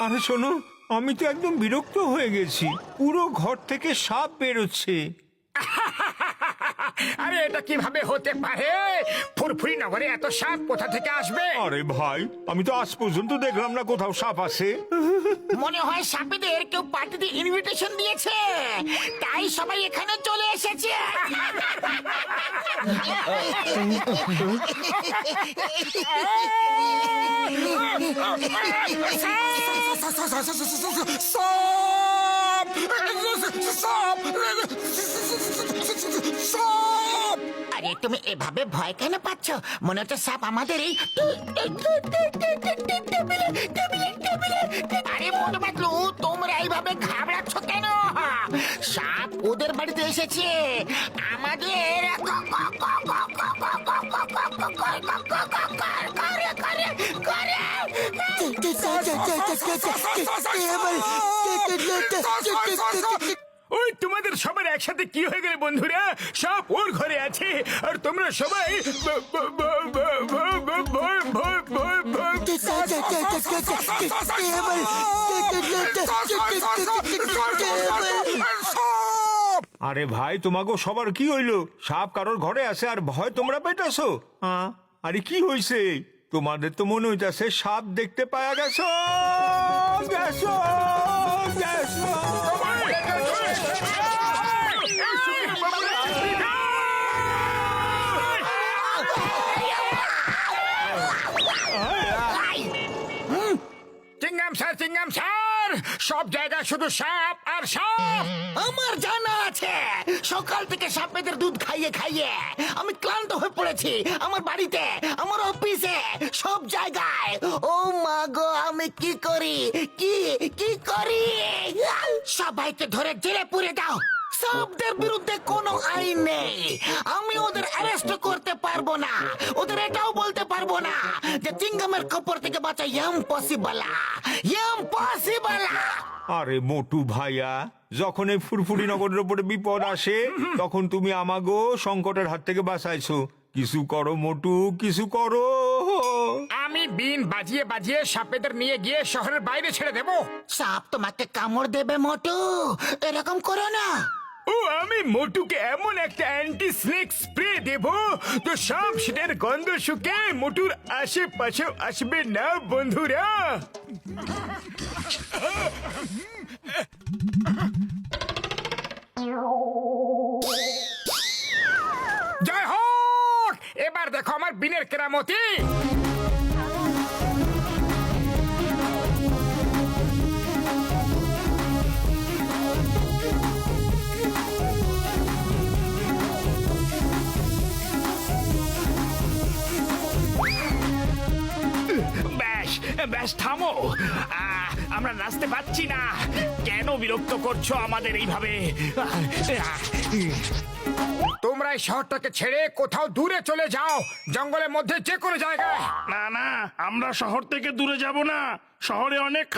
আরে শোনো, আমি তো একদম বিরক্ত হয়ে গেছি। পুরো ঘর থেকে সাপ বেরোচ্ছে। আরে এটা কিভাবে হতে পারে? ফুরফুরি নগরে এত সাপ কোথা থেকে আসবে? আরে ভাই, আমি তো আজ পর্যন্ত দেখলাম না কোথাও সাপ আছে। মনে হয় সাপেদের কেউ পার্টিতে ইনভিটেশন দিয়েছে, তাই সবাই এখানে চলে এসেছে। আরে তুমি এভাবে ভয় কেন পাচ্ছ? মনে হচ্ছে সাপ আমাদের এই আরে মোটু পাতলু, তোমরা এইভাবে ঘাবড়াচ্ছ কেন? সাপ ওদের বাড়িতে এসেছে, আমাদের ওই তোমাদের সবার একসাথে কি হয়ে গেলে বন্ধুরা? সাপ ওর ঘরে আছে আর তোমরা সবাই আরে ভাই, তোমাকে সবার কি হইলো? সাপ কারোর ঘরে আছে আর ভয় তোমরা পেটাছো? আরে কি হইছে? তোমাদের তো মনে হইতাছে সাপ দেখতে পাওয়া গেছো। গেছো গেছো। চিংগাম স্যার, সব জায়গায় শুধু সাপ আর সাপ। আমার জানা আছে, সকাল থেকে সাপেদের দুধ খাইয়ে খাইয়ে আমি ক্লান্ত হয়ে পড়েছি। আমার বাড়িতে, আমার অফিসে, সব জায়গায়। ও মা গো, আমি কি করি, কি করি? সবাইকে ধরে জেলে পুরে দাও। সাপদের বিরুদ্ধে কোনো আইন নেই, আমি ওদের অ্যারেস্ট করতে পারবো না। ওদের এটাও বলতে পারবো না যে চিংগামের খপ্পর থেকে বাঁচা ইম্পসিবল। আরে মোটু ভাইয়া, যখন এই ফুরফুরি নগরের উপরে বিপদ আসে তখন তুমি আমাগো সংকটের হাত থেকে বাঁচাইছো। কিছু করো মোটু, কিছু করো। আমি বিন বাজিয়ে বাজিয়ে সাপেদের নিয়ে গিয়ে শহরের বাইরে ছেড়ে দেব। সাপ তোমাকে কামড় দেবে মোটু, এরকম করো না। ও আমি মোটুকে এমন একটা অ্যান্টি স্নেক স্প্রে দেব তো সাপ সেটার গন্ধ শুকে মোটুর আশেপাশেও আসবে না বন্ধুরা। জয় হোক! এবার দেখো আমার বিনের কেরামতি। ব্যাস ব্যাস থামো, আমরা নাচতে পারছি না। কেন বিরক্ত করছো আমাদের এইভাবে? তোমরা এই শহরটাকে ছেড়ে কোথাও দূরে চলে যাও, জঙ্গলের মধ্যে যে কোনো জায়গায়। না না, আমরা শহর থেকে দূরে যাব না। শহরে অনেক